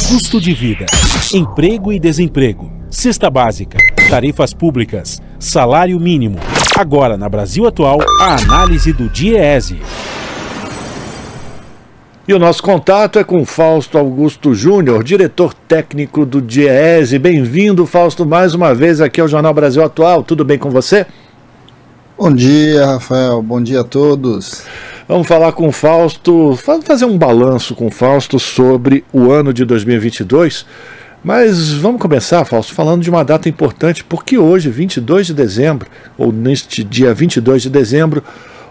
Custo de vida, emprego e desemprego, cesta básica, tarifas públicas, salário mínimo. Agora, na Brasil Atual, a análise do DIEESE. E o nosso contato é com Fausto Augusto Júnior, diretor técnico do DIEESE. Bem-vindo, Fausto, mais uma vez aqui ao Jornal Brasil Atual. Tudo bem com você? Bom dia, Rafael. Bom dia a todos. Vamos falar com o Fausto, fazer um balanço com o Fausto sobre o ano de 2022. Mas vamos começar, Fausto, falando de uma data importante, porque hoje, 22 de dezembro, ou neste dia 22 de dezembro,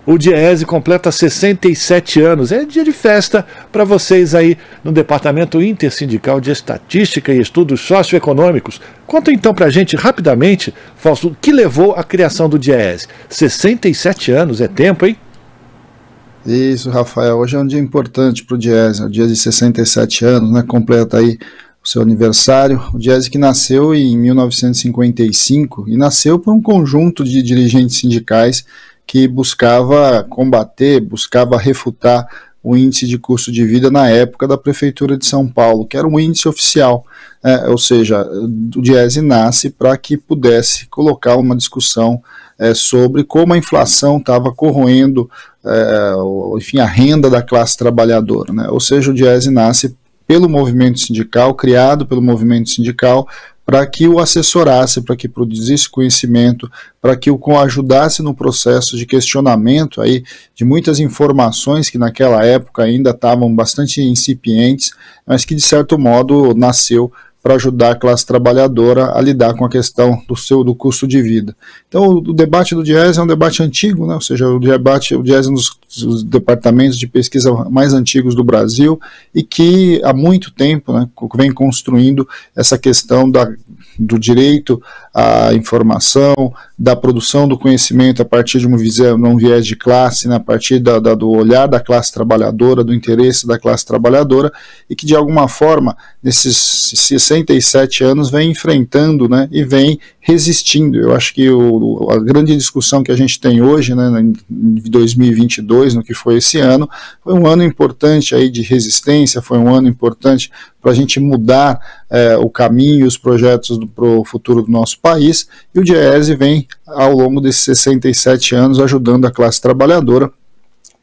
o DIEESE completa 67 anos. É dia de festa para vocês aí no Departamento Intersindical de Estatística e Estudos Socioeconômicos. Conta então para a gente, rapidamente, Fausto, o que levou à criação do DIEESE. 67 anos, é tempo, hein? Isso, Rafael. Hoje é um dia importante para o DIEESE, é o dia de 67 anos, né? Completa aí o seu aniversário. O DIEESE que nasceu em 1955 e nasceu por um conjunto de dirigentes sindicais que buscava combater, buscava refutar o índice de custo de vida na época da Prefeitura de São Paulo, que era um índice oficial, ou seja, o DIEESE nasce para que pudesse colocar uma discussão sobre como a inflação estava corroendo, enfim, a renda da classe trabalhadora, né? Ou seja, o DIEESE nasce pelo movimento sindical, criado pelo movimento sindical, para que o assessorasse, para que produzisse conhecimento, para que o ajudasse no processo de questionamento aí de muitas informações que naquela época ainda estavam bastante incipientes, mas que de certo modo nasceu para ajudar a classe trabalhadora a lidar com a questão do custo de vida. Então o debate do DIEESE é um debate antigo, né? Ou seja, o DIEESE é um dos departamentos de pesquisa mais antigos do Brasil e que há muito tempo, né, vem construindo essa questão do direito à informação, da produção do conhecimento a partir de um viés de classe, né, a partir do olhar da classe trabalhadora, do interesse da classe trabalhadora, e que de alguma forma, nesses 67 anos, vem enfrentando, né, e vem resistindo. Eu acho que a grande discussão que a gente tem hoje, né, em 2022, no que foi esse ano, foi um ano importante aí de resistência, foi um ano importante para a gente mudar o caminho, os projetos para o futuro do nosso país, e o DIEESE vem, ao longo desses 67 anos, ajudando a classe trabalhadora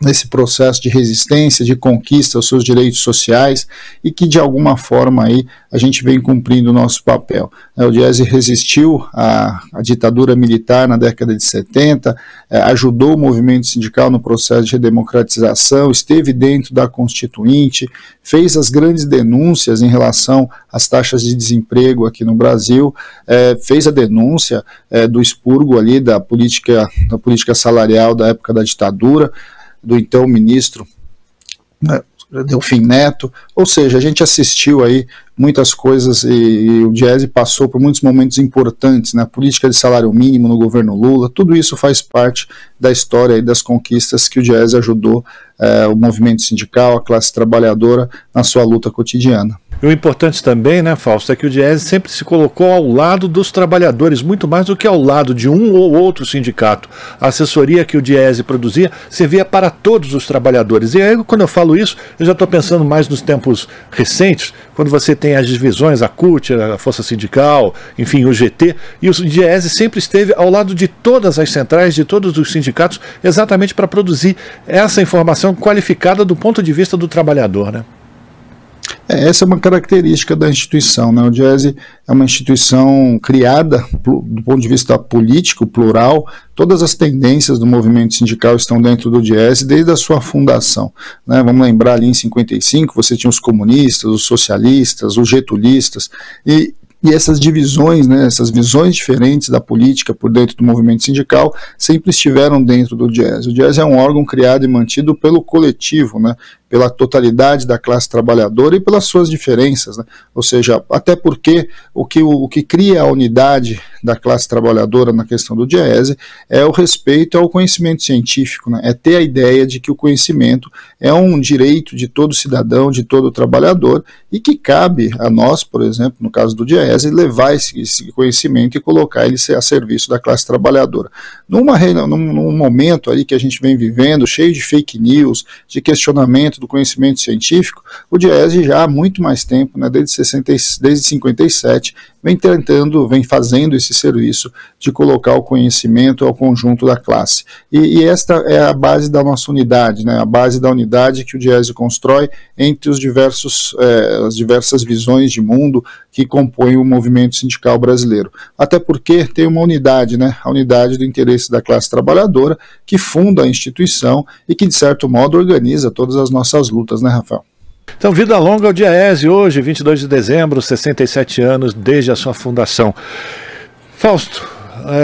nesse processo de resistência, de conquista aos seus direitos sociais, e que de alguma forma aí a gente vem cumprindo o nosso papel. O DIEESE resistiu à ditadura militar na década de 70, ajudou o movimento sindical no processo de redemocratização, esteve dentro da Constituinte, fez as grandes denúncias em relação às taxas de desemprego aqui no Brasil, fez a denúncia do expurgo ali da política salarial da época da ditadura, do então ministro, né, Delfim Neto. Ou seja, a gente assistiu aí muitas coisas e o DIEESE passou por muitos momentos importantes, né, a política de salário mínimo no governo Lula, tudo isso faz parte da história e das conquistas que o DIEESE ajudou o movimento sindical, a classe trabalhadora na sua luta cotidiana. E o importante também, né, Fausto, é que o DIEESE sempre se colocou ao lado dos trabalhadores, muito mais do que ao lado de um ou outro sindicato. A assessoria que o DIEESE produzia servia para todos os trabalhadores. E aí, quando eu falo isso, eu já estou pensando mais nos tempos recentes, quando você tem as divisões, a CUT, a Força Sindical, enfim, o GT, e o DIEESE sempre esteve ao lado de todas as centrais, de todos os sindicatos, exatamente para produzir essa informação qualificada do ponto de vista do trabalhador, né? Essa é uma característica da instituição, né? O DIEESE é uma instituição criada do ponto de vista político, plural. Todas as tendências do movimento sindical estão dentro do DIEESE desde a sua fundação, né? Vamos lembrar ali em 55, você tinha os comunistas, os socialistas, os getulistas, e essas divisões, né, essas visões diferentes da política por dentro do movimento sindical sempre estiveram dentro do DIEESE. O DIEESE é um órgão criado e mantido pelo coletivo, né, pela totalidade da classe trabalhadora e pelas suas diferenças, né? Ou seja, até porque o que cria a unidade da classe trabalhadora na questão do DIEESE é o respeito ao conhecimento científico, né? É ter a ideia de que o conhecimento é um direito de todo cidadão, de todo trabalhador, e que cabe a nós, por exemplo, no caso do DIEESE, levar esse conhecimento e colocar ele a serviço da classe trabalhadora. Num momento aí que a gente vem vivendo, cheio de fake news, de questionamento do conhecimento científico, o Diese já há muito mais tempo, né, desde 57, vem fazendo esse serviço de colocar o conhecimento ao conjunto da classe. E esta é a base da nossa unidade, né, a base da unidade que o Diese constrói entre as diversas visões de mundo que compõem o movimento sindical brasileiro. Até porque tem uma unidade, né, a unidade do interesse da classe trabalhadora, que funda a instituição e que, de certo modo, organiza todas as nossas lutas, né, Rafael? Então, vida longa ao Diese, hoje, 22 de dezembro, 67 anos desde a sua fundação. Fausto,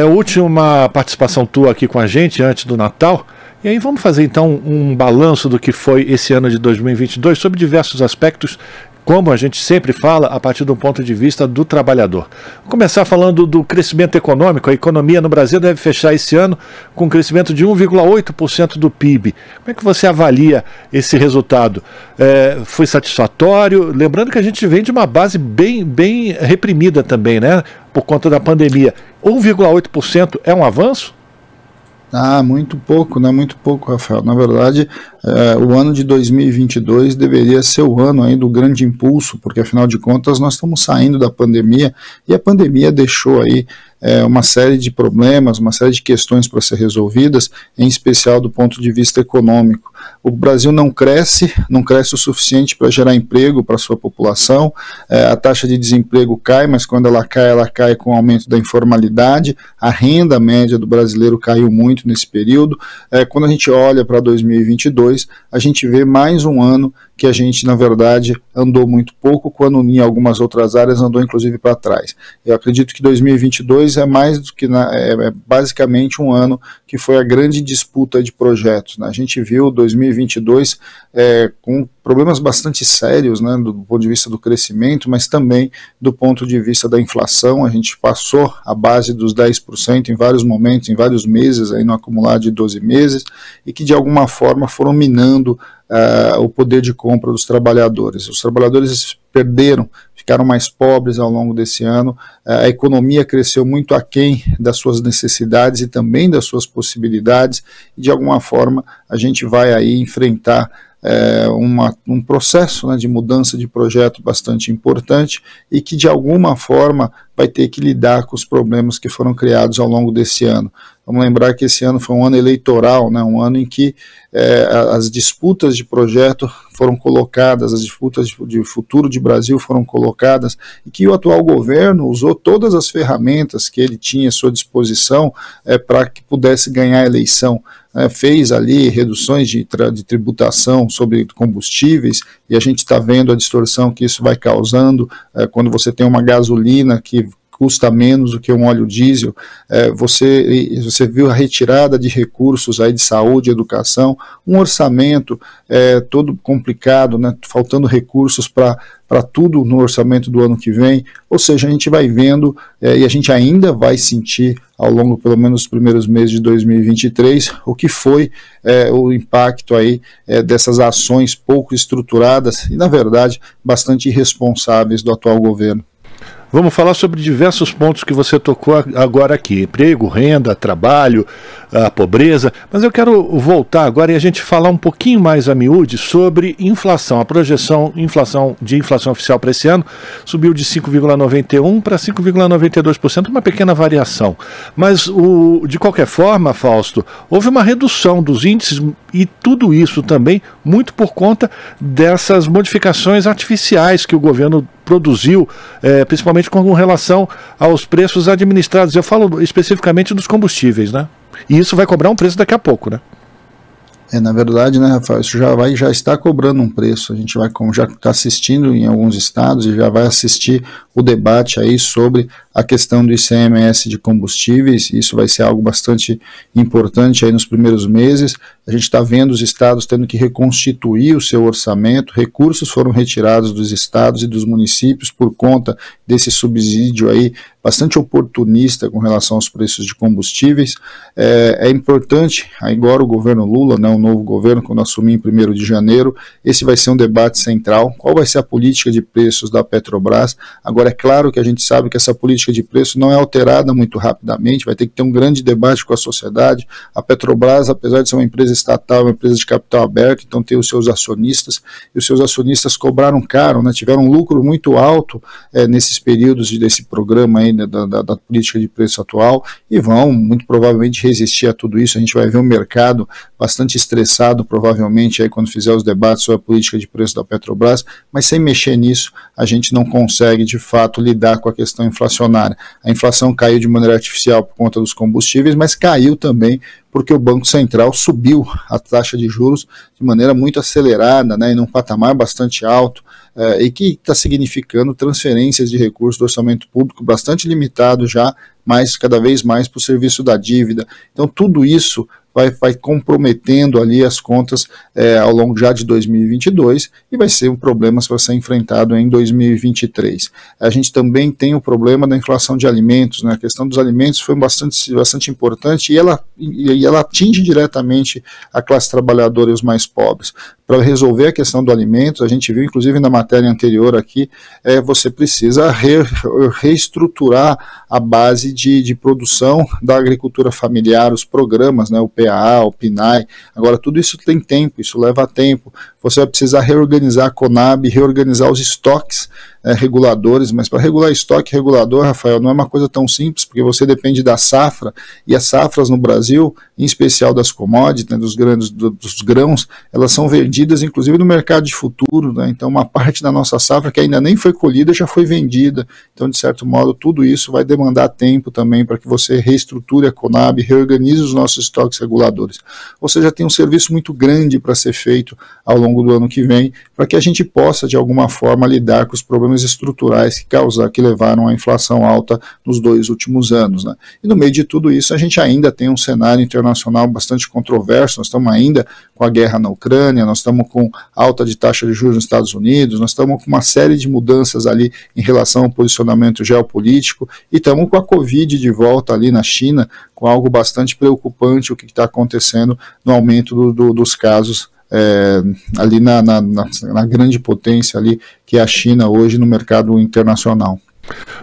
última participação tua aqui com a gente antes do Natal. E aí vamos fazer então um balanço do que foi esse ano de 2022 sobre diversos aspectos, como a gente sempre fala, a partir do ponto de vista do trabalhador. Vou começar falando do crescimento econômico. A economia no Brasil deve fechar esse ano com um crescimento de 1,8% do PIB. Como é que você avalia esse resultado? Foi satisfatório? Lembrando que a gente vem de uma base bem reprimida também, né? Por conta da pandemia. 1,8% é um avanço? Muito pouco, né? Muito pouco, Rafael. Na verdade, o ano de 2022 deveria ser o ano aí do grande impulso, porque afinal de contas nós estamos saindo da pandemia e a pandemia deixou aí uma série de problemas, uma série de questões para ser resolvidas, em especial do ponto de vista econômico. O Brasil não cresce o suficiente para gerar emprego para a sua população, a taxa de desemprego cai, mas quando ela cai com o aumento da informalidade, a renda média do brasileiro caiu muito nesse período. Quando a gente olha para 2022, a gente vê mais um ano que a gente, na verdade, andou muito pouco, quando em algumas outras áreas andou inclusive para trás. Eu acredito que 2022 é mais do que basicamente um ano que foi a grande disputa de projetos, né? A gente viu 2022 com problemas bastante sérios, né, do ponto de vista do crescimento, mas também do ponto de vista da inflação. A gente passou a base dos 10% em vários momentos, em vários meses, aí no acumulado de 12 meses, e que de alguma forma foram minando o poder de compra dos trabalhadores. Os trabalhadores ficaram mais pobres ao longo desse ano, a economia cresceu muito aquém das suas necessidades e também das suas possibilidades, e de alguma forma a gente vai aí enfrentar um processo, né, de mudança de projeto bastante importante e que de alguma forma vai ter que lidar com os problemas que foram criados ao longo desse ano. Vamos lembrar que esse ano foi um ano eleitoral, né, um ano em que as disputas de projeto foram colocadas, as disputas de futuro de Brasil foram colocadas, e que o atual governo usou todas as ferramentas que ele tinha à sua disposição para que pudesse ganhar a eleição. Fez ali reduções de tributação sobre combustíveis, e a gente está vendo a distorção que isso vai causando quando você tem uma gasolina que custa menos do que um óleo diesel. Você viu a retirada de recursos aí de saúde e educação, um orçamento todo complicado, né, faltando recursos para tudo no orçamento do ano que vem. Ou seja, a gente vai vendo e a gente ainda vai sentir ao longo, pelo menos, dos primeiros meses de 2023, o que foi o impacto aí dessas ações pouco estruturadas e, na verdade, bastante irresponsáveis do atual governo. Vamos falar sobre diversos pontos que você tocou agora aqui: emprego, renda, trabalho, a pobreza, mas eu quero voltar agora e a gente falar um pouquinho mais a miúde sobre inflação. A projeção de inflação oficial para esse ano subiu de 5,91% para 5,92%, uma pequena variação. Mas, de qualquer forma, Fausto, houve uma redução dos índices, e tudo isso também muito por conta dessas modificações artificiais que o governo produziu, principalmente com relação aos preços administrados. Eu falo especificamente dos combustíveis, né? E isso vai cobrar um preço daqui a pouco, né? Na verdade, né, Rafael, isso já está cobrando um preço. A gente vai, como já está assistindo em alguns estados, e já vai assistir o debate aí sobre a questão do ICMS de combustíveis. Isso vai ser algo bastante importante aí nos primeiros meses. A gente está vendo os estados tendo que reconstituir o seu orçamento, recursos foram retirados dos estados e dos municípios por conta desse subsídio aí bastante oportunista com relação aos preços de combustíveis. É importante, agora o governo Lula, né, o novo governo, quando assumir em 1º de janeiro, esse vai ser um debate central. Qual vai ser a política de preços da Petrobras? Agora, é claro que a gente sabe que essa política política de preço não é alterada muito rapidamente, vai ter que ter um grande debate com a sociedade. A Petrobras, apesar de ser uma empresa estatal, é uma empresa de capital aberto, então tem os seus acionistas, e os seus acionistas cobraram caro, né, tiveram um lucro muito alto nesses períodos desse programa aí, né, da política de preço atual, e vão muito provavelmente resistir a tudo isso. A gente vai ver um mercado bastante estressado, provavelmente, aí, quando fizer os debates sobre a política de preço da Petrobras, mas sem mexer nisso, a gente não consegue, de fato, lidar com a questão inflacionária. A inflação caiu de maneira artificial por conta dos combustíveis, mas caiu também porque o Banco Central subiu a taxa de juros de maneira muito acelerada, né, em um patamar bastante alto, e que está significando transferências de recursos do orçamento público bastante limitado já, mas cada vez mais para o serviço da dívida. Então tudo isso vai comprometendo ali as contas ao longo já de 2022 e vai ser um problema para ser enfrentado em 2023. A gente também tem o problema da inflação de alimentos, né? A questão dos alimentos foi bastante importante e ela atinge diretamente a classe trabalhadora e os mais pobres. Para resolver a questão do alimento, a gente viu inclusive na matéria anterior aqui, você precisa reestruturar a base de produção da agricultura familiar, os programas, né, o PAA, o PNAE. Agora tudo isso tem tempo, isso leva tempo. Você vai precisar reorganizar a Conab, reorganizar os estoques reguladores, mas para regular estoque regulador, Rafael, não é uma coisa tão simples, porque você depende da safra, e as safras no Brasil, em especial das commodities, né, dos grãos, elas são vendidas inclusive no mercado de futuro, né, então uma parte da nossa safra que ainda nem foi colhida já foi vendida, então de certo modo tudo isso vai demandar tempo também para que você reestruture a Conab, reorganize os nossos estoques reguladores. Ou seja, tem um serviço muito grande para ser feito ao longo do ano que vem, para que a gente possa de alguma forma lidar com os problemas estruturais que levaram à inflação alta nos 2 últimos anos, né? E no meio de tudo isso a gente ainda tem um cenário internacional bastante controverso. Nós estamos ainda com a guerra na Ucrânia, nós estamos com alta de taxa de juros nos Estados Unidos, nós estamos com uma série de mudanças ali em relação ao posicionamento geopolítico e estamos com a Covid de volta ali na China, com algo bastante preocupante, o que está acontecendo no aumento dos casos ali na grande potência ali que é a China hoje no mercado internacional.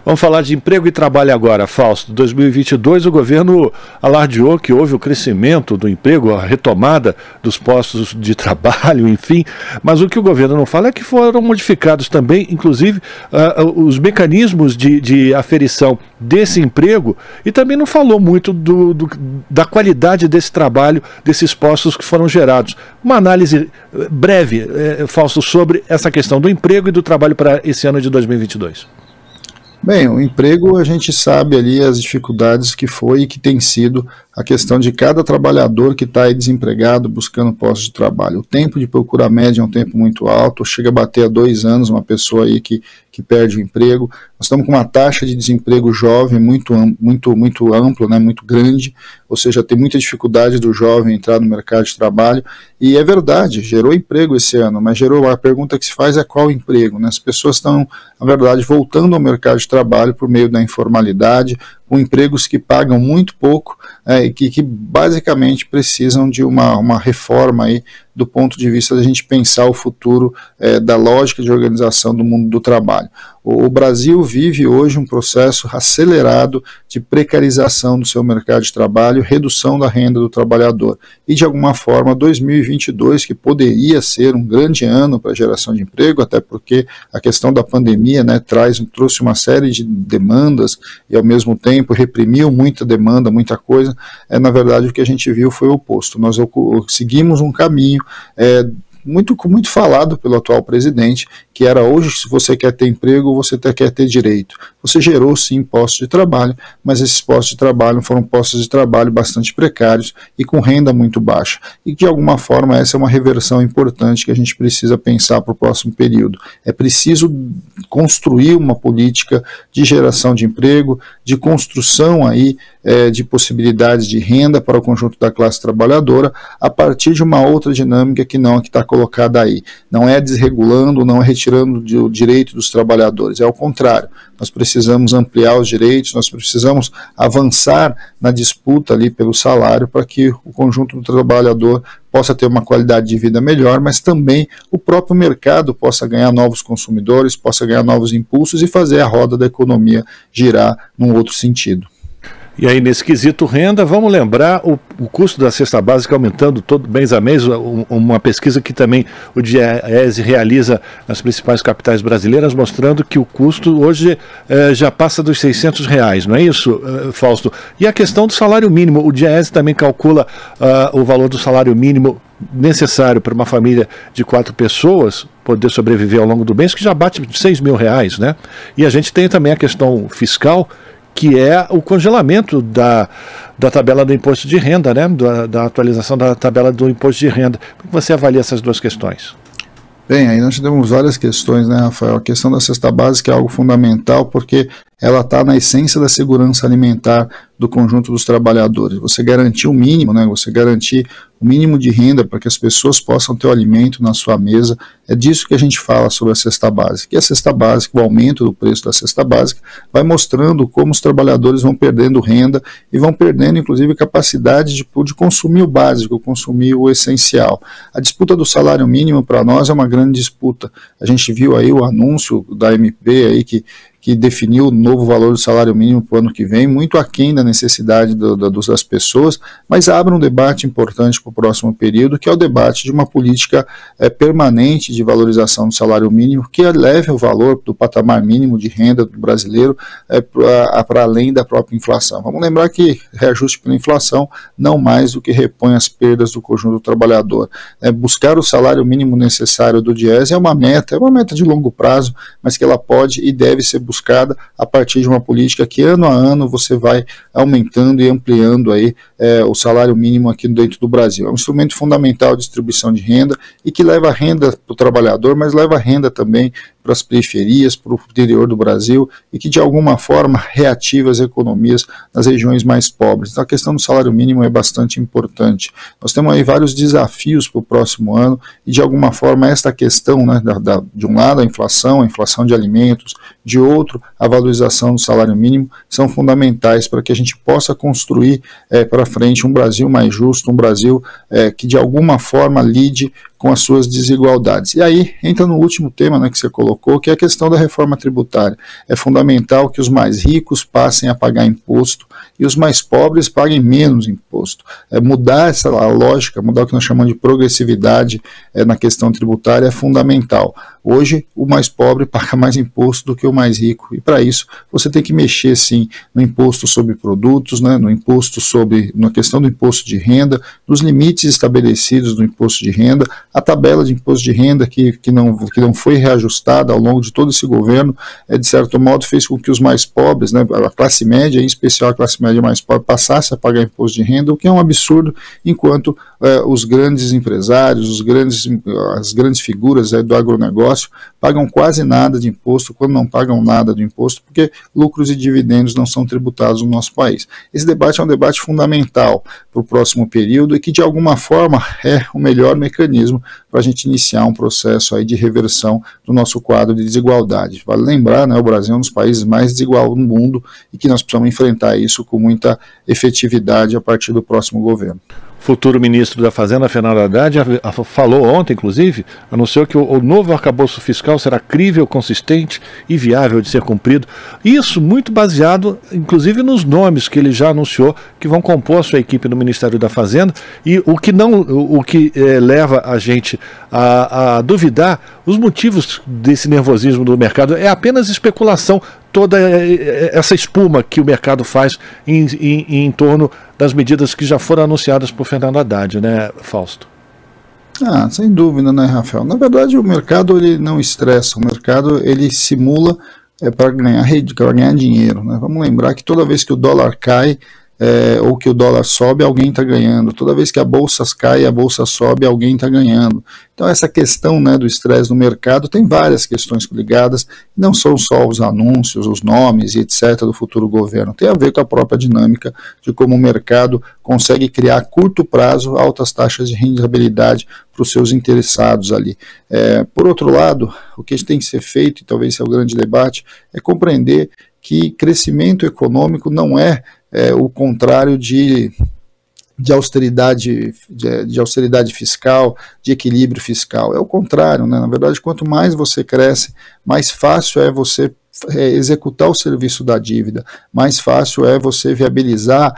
Vamos falar de emprego e trabalho agora, Fausto. Em 2022 o governo alardeou que houve o crescimento do emprego, a retomada dos postos de trabalho, enfim, mas o que o governo não fala é que foram modificados também, inclusive, os mecanismos de aferição desse emprego, e também não falou muito da qualidade desse trabalho, desses postos que foram gerados. Uma análise breve, Fausto, sobre essa questão do emprego e do trabalho para esse ano de 2022. Bem, o emprego, a gente sabe ali as dificuldades que foi e que tem sido a questão de cada trabalhador que está aí desempregado buscando postos de trabalho. O tempo de procura média é um tempo muito alto, chega a bater a 2 anos uma pessoa aí que perde o emprego. Nós estamos com uma taxa de desemprego jovem muito ampla, né, muito grande, ou seja, tem muita dificuldade do jovem entrar no mercado de trabalho, e é verdade, gerou emprego esse ano, mas a pergunta que se faz é qual emprego, né? As pessoas estão, na verdade, voltando ao mercado de trabalho por meio da informalidade, com empregos que pagam muito pouco e que basicamente precisam de uma reforma aí do ponto de vista da gente pensar o futuro da lógica de organização do mundo do trabalho. O Brasil vive hoje um processo acelerado de precarização do seu mercado de trabalho, redução da renda do trabalhador. E, de alguma forma, 2022, que poderia ser um grande ano para a geração de emprego, até porque a questão da pandemia, né, trouxe uma série de demandas e, ao mesmo tempo, reprimiu muita demanda, muita coisa. Na verdade, o que a gente viu foi o oposto. Nós seguimos um caminho muito falado pelo atual presidente, que era hoje, se você quer ter emprego, você quer ter direito. Você gerou sim postos de trabalho, mas esses postos de trabalho foram postos de trabalho bastante precários e com renda muito baixa. E de alguma forma essa é uma reversão importante que a gente precisa pensar para o próximo período. É preciso construir uma política de geração de emprego, de construção aí de possibilidades de renda para o conjunto da classe trabalhadora a partir de uma outra dinâmica que não a que está colocada aí. Não é desregulando, não é retirando o direito dos trabalhadores, é ao contrário. Nós precisamos ampliar os direitos, nós precisamos avançar na disputa ali pelo salário para que o conjunto do trabalhador possa ter uma qualidade de vida melhor, mas também o próprio mercado possa ganhar novos consumidores, possa ganhar novos impulsos e fazer a roda da economia girar num outro sentido. E aí, nesse quesito renda, vamos lembrar o custo da cesta básica aumentando todo mês a mês, uma pesquisa que também o DIEESE realiza nas principais capitais brasileiras, mostrando que o custo hoje já passa dos R$600, não é isso, Fausto? E a questão do salário mínimo, o DIEESE também calcula o valor do salário mínimo necessário para uma família de 4 pessoas poder sobreviver ao longo do mês, que já bate R$6.000, né? E a gente tem também a questão fiscal, que é o congelamento da tabela do imposto de renda, né? Da atualização da tabela do imposto de renda. Como você avalia essas duas questões? Bem, aí nós temos várias questões, né, Rafael? A questão da cesta básica é algo fundamental porque ela está na essência da segurança alimentar do conjunto dos trabalhadores. Você garantir o mínimo, né, você garantir o mínimo de renda para que as pessoas possam ter o alimento na sua mesa, é disso que a gente fala sobre a cesta básica. E a cesta básica, o aumento do preço da cesta básica, vai mostrando como os trabalhadores vão perdendo renda e vão perdendo, inclusive, capacidade de consumir o básico, consumir o essencial. A disputa do salário mínimo, para nós, é uma grande disputa. A gente viu aí o anúncio da MP aí que definiu o novo valor do salário mínimo para o ano que vem, muito aquém da necessidade das pessoas, mas abre um debate importante para o próximo período, que é o debate de uma política permanente de valorização do salário mínimo, que eleve o valor do patamar mínimo de renda do brasileiro para além da própria inflação. Vamos lembrar que reajuste pela inflação não mais do que repõe as perdas do conjunto do trabalhador. Buscar o salário mínimo necessário do DIEESE é uma meta de longo prazo, mas que ela pode e deve ser buscada a partir de uma política que ano a ano você vai aumentando e ampliando aí o salário mínimo aqui dentro do Brasil. É um instrumento fundamental de distribuição de renda e que leva renda para o trabalhador, mas leva renda também para as periferias, para o interior do Brasil e que de alguma forma reativa as economias nas regiões mais pobres. Então a questão do salário mínimo é bastante importante. Nós temos aí vários desafios para o próximo ano e de alguma forma esta questão, né, de um lado a inflação de alimentos, de outro a valorização do salário mínimo são fundamentais para que a gente possa construir para frente um Brasil mais justo, um Brasil que de alguma forma lide com as suas desigualdades. E aí entra no último tema, né, que você colocou, que é a questão da reforma tributária. É fundamental que os mais ricos passem a pagar imposto e os mais pobres paguem menos imposto. Mudar essa lógica, mudar o que nós chamamos de progressividade na questão tributária é fundamental. Hoje, o mais pobre paga mais imposto do que o mais rico, e para isso você tem que mexer sim no imposto sobre produtos, né, na questão do imposto de renda, nos limites estabelecidos do imposto de renda, a tabela de imposto de renda que não foi reajustada ao longo de todo esse governo, de certo modo fez com que os mais pobres, né, a classe média, em especial a classe média mais pobre, passasse a pagar imposto de renda, o que é um absurdo, enquanto os grandes empresários, as grandes figuras do agronegócio pagam quase nada de imposto, quando não pagam nada de imposto, porque lucros e dividendos não são tributados no nosso país. Esse debate é um debate fundamental para o próximo período e que de alguma forma é o melhor mecanismo para a gente iniciar um processo aí de reversão do nosso quadro de desigualdade. Vale lembrar, né, o Brasil é um dos países mais desiguais do mundo e que nós precisamos enfrentar isso com muita efetividade a partir do próximo governo. Futuro ministro da Fazenda, Fernando Haddad, falou ontem, inclusive, anunciou que o novo arcabouço fiscal será crível, consistente e viável de ser cumprido. Isso muito baseado, inclusive, nos nomes que ele já anunciou que vão compor a sua equipe no Ministério da Fazenda, e o que leva a gente a duvidar os motivos desse nervosismo do mercado é apenas especulação, toda essa espuma que o mercado faz em torno das medidas que já foram anunciadas por Fernando Haddad, né, Fausto? Sem dúvida, né, Rafael? Na verdade, o mercado ele não estressa, o mercado ele simula para ganhar dinheiro, né? Vamos lembrar que toda vez que o dólar cai, ou que o dólar sobe, alguém está ganhando. Toda vez que a bolsa cai, a bolsa sobe, alguém está ganhando. Então essa questão, né, do estresse no mercado tem várias questões ligadas, não são só os anúncios, os nomes e etc. do futuro governo, tem a ver com a própria dinâmica de como o mercado consegue criar a curto prazo altas taxas de rentabilidade para os seus interessados ali. Por outro lado, o que tem que ser feito, e talvez esse é o grande debate, é compreender que crescimento econômico não é o contrário de austeridade, de austeridade fiscal, de equilíbrio fiscal. É o contrário, né? Na verdade, quanto mais você cresce, mais fácil é você executar o serviço da dívida, mais fácil é você viabilizar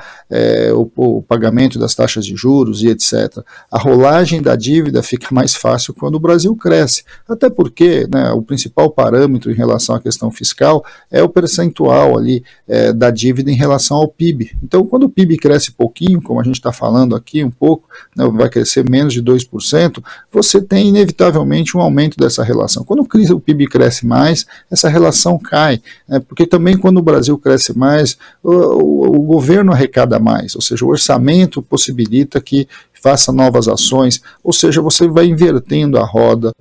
o pagamento das taxas de juros e etc. A rolagem da dívida fica mais fácil quando o Brasil cresce, até porque, né, o principal parâmetro em relação à questão fiscal é o percentual ali da dívida em relação ao PIB. Então, quando o PIB cresce pouquinho, como a gente está falando aqui um pouco, né, vai crescer menos de 2%, você tem inevitavelmente um aumento dessa relação. Quando o PIB cresce mais, essa relação cai, porque também quando o Brasil cresce mais, o governo arrecada mais, ou seja, o orçamento possibilita que faça novas ações, ou seja, você vai invertendo a roda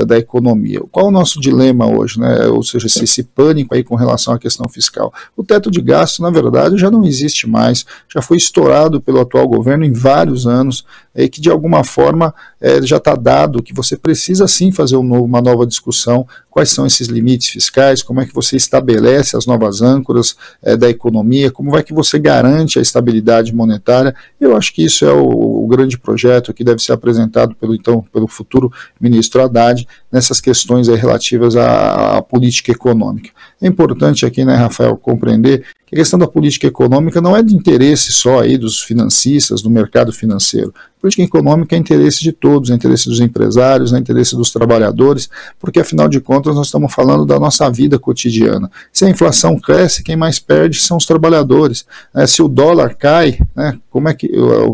da economia. Qual é o nosso dilema hoje, né? Ou seja, esse pânico aí com relação à questão fiscal. O teto de gasto, na verdade, já não existe mais, já foi estourado pelo atual governo em vários anos, que de alguma forma já está dado que você precisa sim fazer uma nova discussão, quais são esses limites fiscais, como é que você estabelece as novas âncoras da economia, como é que você garante a estabilidade monetária. Eu acho que isso é o grande projeto que deve ser apresentado pelo futuro ministro Haddad nessas questões aí relativas à política econômica. É importante aqui, né, Rafael, compreender que a questão da política econômica não é de interesse só aí dos financistas, do mercado financeiro. A política econômica é interesse de todos, é interesse dos empresários, é interesse dos trabalhadores, porque afinal de contas nós estamos falando da nossa vida cotidiana. Se a inflação cresce, quem mais perde são os trabalhadores. Se o dólar cai, né, como é que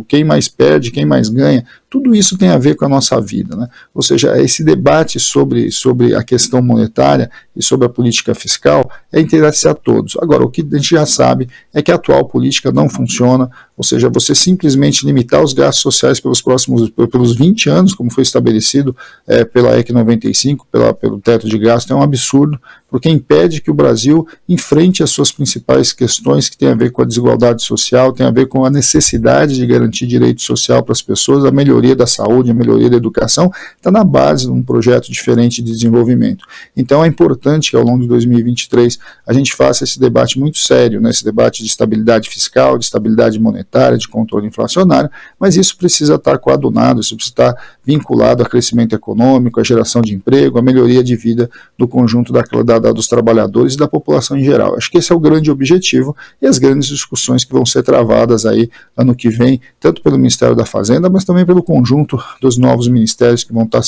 quem mais perde, quem mais ganha? Tudo isso tem a ver com a nossa vida, né? Ou seja, esse debate sobre a questão monetária e sobre a política fiscal é interesse a todos. Agora, o que a gente já sabe é que a atual política não funciona, ou seja, você simplesmente limitar os gastos sociais pelos 20 anos, como foi estabelecido pela EC 95, pelo teto de gasto, é um absurdo, porque impede que o Brasil enfrente as suas principais questões que têm a ver com a desigualdade social, tem a ver com a necessidade de garantir direito social para as pessoas, a melhoria da saúde, a melhoria da educação, está na base de um projeto diferente de desenvolvimento. Então é importante que ao longo de 2023 a gente faça esse debate muito sério, né, esse debate de estabilidade fiscal, de estabilidade monetária, de controle inflacionário, mas isso precisa estar coadunado, isso precisa estar vinculado a crescimento econômico, a geração de emprego, a melhoria de vida do conjunto dos trabalhadores e da população em geral. Acho que esse é o grande objetivo e as grandes discussões que vão ser travadas aí ano que vem, tanto pelo Ministério da Fazenda, mas também pelo conjunto dos novos ministérios que vão estar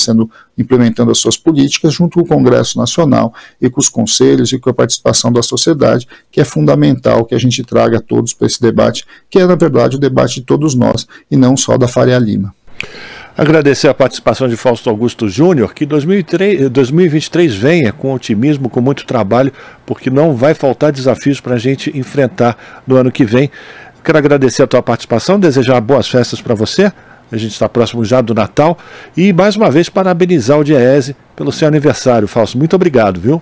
implementando as suas políticas junto com o Congresso Nacional e com os conselhos e com a participação da sociedade, que é fundamental que a gente traga todos para esse debate, que é, na verdade, o debate de todos nós e não só da Faria Lima. Agradecer a participação de Fausto Augusto Júnior, que 2023 venha com otimismo, com muito trabalho, porque não vai faltar desafios para a gente enfrentar no ano que vem. Quero agradecer a tua participação, desejar boas festas para você. A gente está próximo já do Natal. E, mais uma vez, parabenizar o Diese pelo seu aniversário, Fausto. Muito obrigado, viu?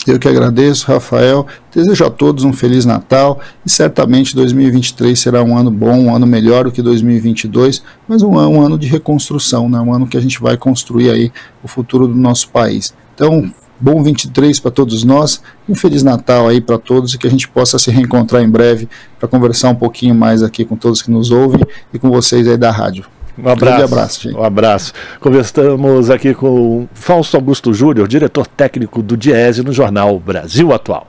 Eu que agradeço, Rafael. Desejo a todos um Feliz Natal e certamente 2023 será um ano bom, um ano melhor do que 2022, mas um ano de reconstrução, né? Um ano que a gente vai construir aí o futuro do nosso país. Então, bom 23 para todos nós, um Feliz Natal aí para todos e que a gente possa se reencontrar em breve para conversar um pouquinho mais aqui com todos que nos ouvem e com vocês aí da rádio. Um abraço, gente. Um abraço. Conversamos aqui com Fausto Augusto Júnior, diretor técnico do Diese no jornal Brasil Atual.